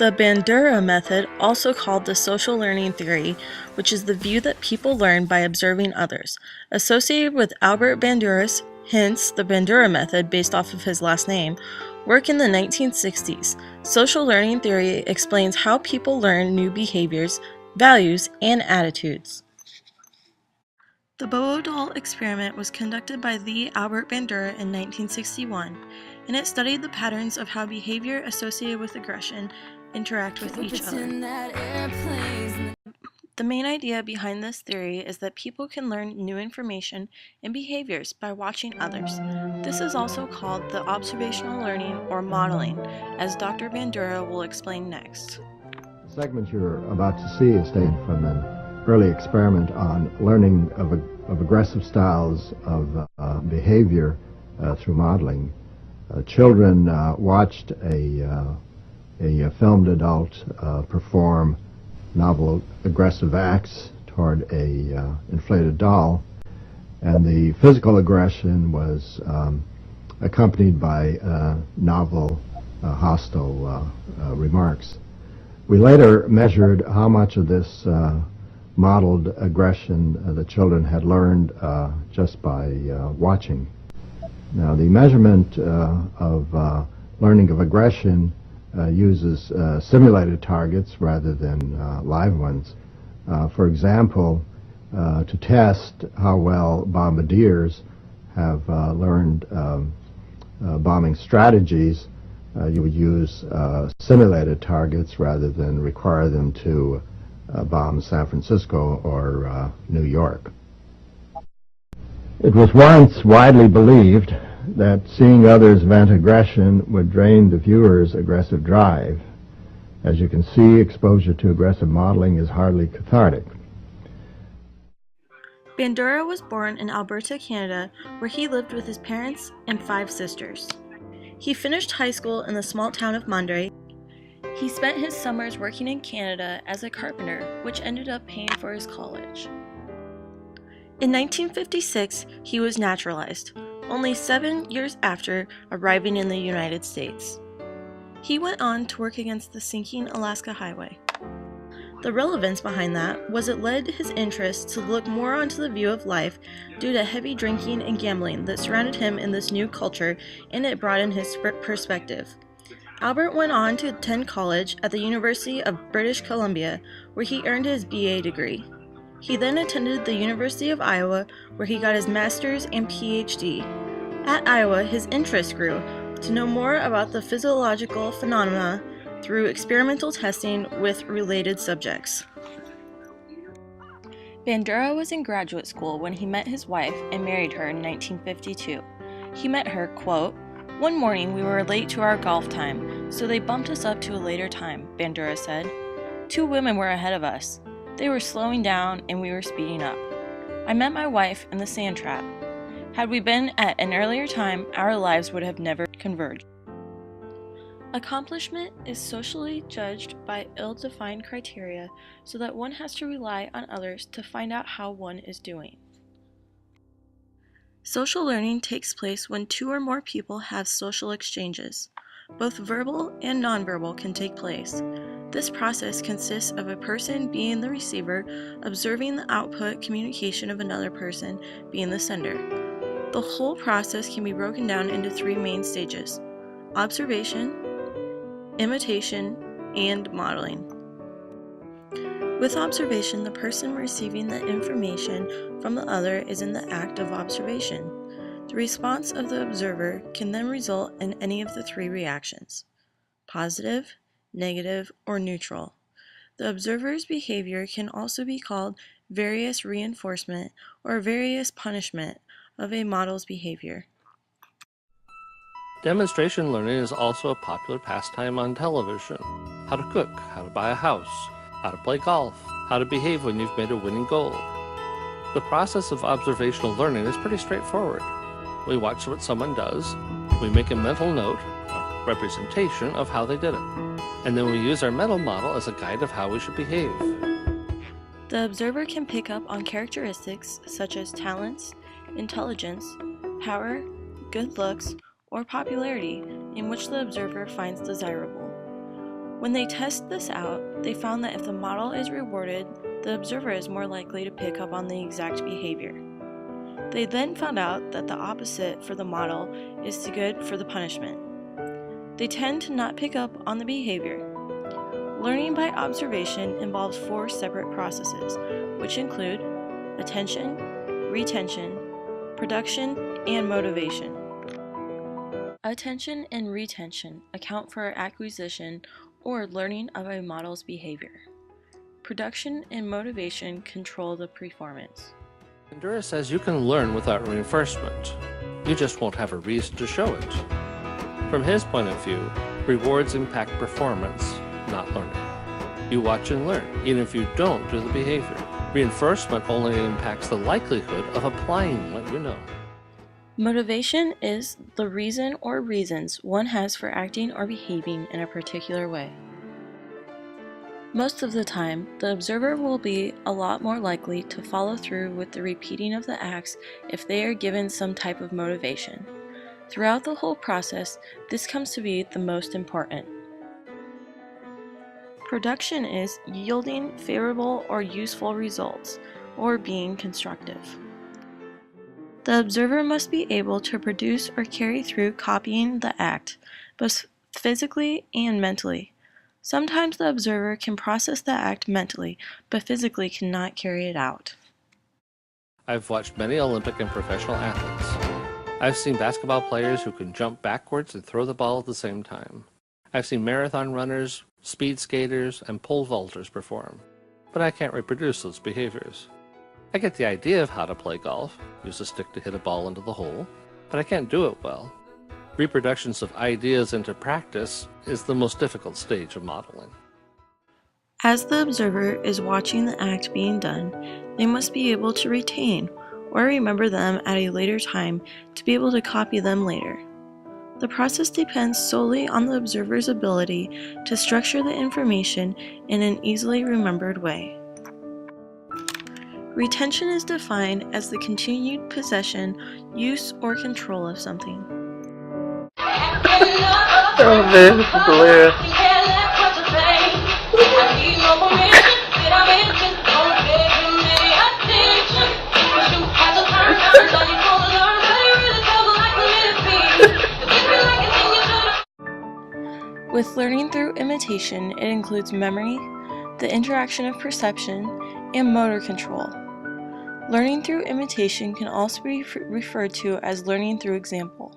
The Bandura method, also called the social learning theory, which is the view that people learn by observing others, associated with Albert Bandura's, hence the Bandura method based off of his last name, work in the 1960s. Social learning theory explains how people learn new behaviors, values, and attitudes. The Bobo doll experiment was conducted by the Albert Bandura in 1961, and it studied the patterns of how behavior associated with aggression interact with each other. The main idea behind this theory is that people can learn new information and behaviors by watching others. This is also called the observational learning or modeling, as Dr. Bandura will explain next. The segment you're about to see is taken from an early experiment on learning of aggressive styles of behavior through modeling. Children watched a filmed adult perform novel aggressive acts toward a inflated doll, and the physical aggression was accompanied by novel hostile remarks. We later measured how much of this modeled aggression the children had learned just by watching. Now, the measurement of learning of aggression uses simulated targets rather than live ones. For example, to test how well bombardiers have learned bombing strategies, you would use simulated targets rather than require them to bomb San Francisco or New York. It was once widely believed that seeing others vent aggression would drain the viewer's aggressive drive. As you can see, exposure to aggressive modeling is hardly cathartic. Bandura was born in Alberta, Canada, where he lived with his parents and 5 sisters. He finished high school in the small town of Mondura. He spent his summers working in Canada as a carpenter, which ended up paying for his college. In 1956, he was naturalized, only 7 years after arriving in the United States. He went on to work against the sinking Alaska Highway. The relevance behind that was it led his interest to look more onto the view of life due to heavy drinking and gambling that surrounded him in this new culture, and it broadened his perspective. Albert went on to attend college at the University of British Columbia, where he earned his BA degree. He then attended the University of Iowa, where he got his master's and PhD. At Iowa, his interest grew to know more about the physiological phenomena through experimental testing with related subjects. Bandura was in graduate school when he met his wife and married her in 1952. He met her, quote, "One morning we were late to our golf time, so they bumped us up to a later time," Bandura said. 2 women were ahead of us. They were slowing down and we were speeding up. I met my wife in the sand trap. Had we been at an earlier time, our lives would have never converged. Accomplishment is socially judged by ill-defined criteria, so that one has to rely on others to find out how one is doing. Social learning takes place when 2 or more people have social exchanges. Both verbal and nonverbal can take place. This process consists of a person being the receiver, observing the output communication of another person being the sender. The whole process can be broken down into 3 main stages: observation, imitation, and modeling. With observation, the person receiving the information from the other is in the act of observation. The response of the observer can then result in any of the 3 reactions: positive, negative, or neutral. The observer's behavior can also be called various reinforcement or various punishment of a model's behavior. Demonstration learning is also a popular pastime on television. How to cook, how to buy a house, how to play golf, how to behave when you've made a winning goal. The process of observational learning is pretty straightforward. We watch what someone does, we make a mental note, a representation of how they did it, and then we use our mental model as a guide of how we should behave. The observer can pick up on characteristics such as talents, intelligence, power, good looks, or popularity in which the observer finds desirable. When they test this out, they found that if the model is rewarded, the observer is more likely to pick up on the exact behavior. They then found out that the opposite for the model is good for the punishment. They tend to not pick up on the behavior. Learning by observation involves 4 separate processes, which include attention, retention, production, and motivation. Attention and retention account for acquisition or learning of a model's behavior. Production and motivation control the performance. Bandura says you can learn without reinforcement. You just won't have a reason to show it. From his point of view, rewards impact performance, not learning. You watch and learn, even if you don't do the behavior. Reinforcement only impacts the likelihood of applying what you know. Motivation is the reason or reasons one has for acting or behaving in a particular way. Most of the time, the observer will be a lot more likely to follow through with the repeating of the acts if they are given some type of motivation. Throughout the whole process, this comes to be the most important. Production is yielding favorable or useful results, or being constructive. The observer must be able to produce or carry through copying the act, both physically and mentally. Sometimes the observer can process the act mentally, but physically cannot carry it out. I've watched many Olympic and professional athletes. I've seen basketball players who can jump backwards and throw the ball at the same time. I've seen marathon runners, speed skaters, and pole vaulters perform, but I can't reproduce those behaviors. I get the idea of how to play golf, use a stick to hit a ball into the hole, but I can't do it well. Reproductions of ideas into practice is the most difficult stage of modeling. As the observer is watching the act being done, they must be able to retain or remember them at a later time to be able to copy them later. The process depends solely on the observer's ability to structure the information in an easily remembered way. Retention is defined as the continued possession, use, or control of something. Oh man, this is hilarious. With learning through imitation, it includes memory, the interaction of perception, and motor control. Learning through imitation can also be referred to as learning through example.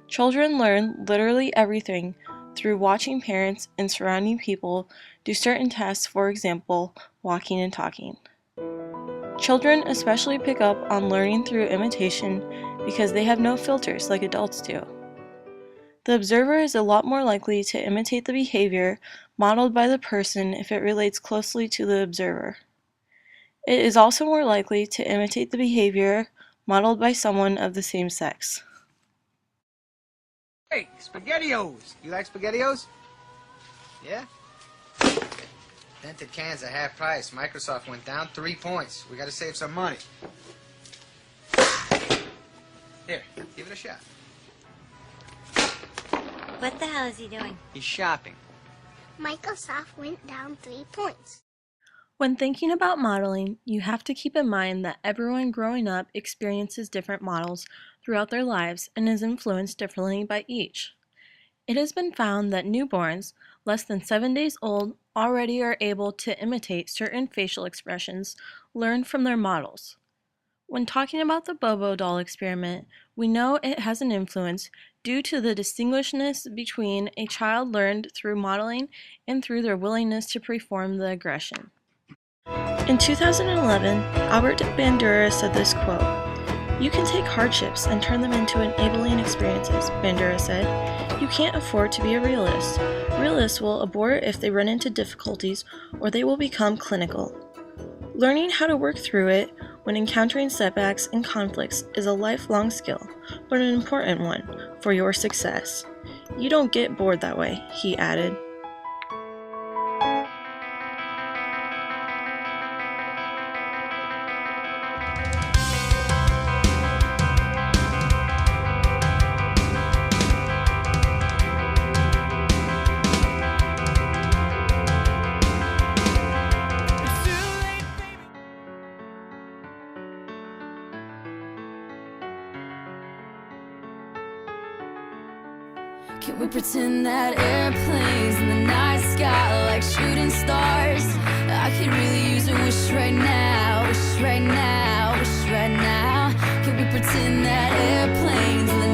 Children learn literally everything through watching parents and surrounding people do certain tasks, for example, walking and talking. Children especially pick up on learning through imitation because they have no filters like adults do. The observer is a lot more likely to imitate the behavior modeled by the person if it relates closely to the observer. It is also more likely to imitate the behavior modeled by someone of the same sex. Hey, SpaghettiOs! You like SpaghettiOs? Yeah? Dented cans at half price. Microsoft went down 3 points. We gotta save some money. Here, give it a shot. What the hell is he doing? He's shopping. Microsoft went down 3 points. When thinking about modeling, you have to keep in mind that everyone growing up experiences different models throughout their lives and is influenced differently by each. It has been found that newborns, less than 7 days old, already are able to imitate certain facial expressions learned from their models. When talking about the Bobo doll experiment, we know it has an influence due to the distinguishedness between a child learned through modeling and through their willingness to perform the aggression. In 2011, Albert Bandura said this quote, "You can take hardships and turn them into enabling experiences," Bandura said. "You can't afford to be a realist. Realists will abort if they run into difficulties or they will become clinical. Learning how to work through it when encountering setbacks and conflicts is a lifelong skill, but an important one for your success. You don't get bored that way," he added. Can we pretend that airplanes in the night sky like shooting stars? I could really use a wish right now, wish right now, wish right now. Can we pretend that airplanes in the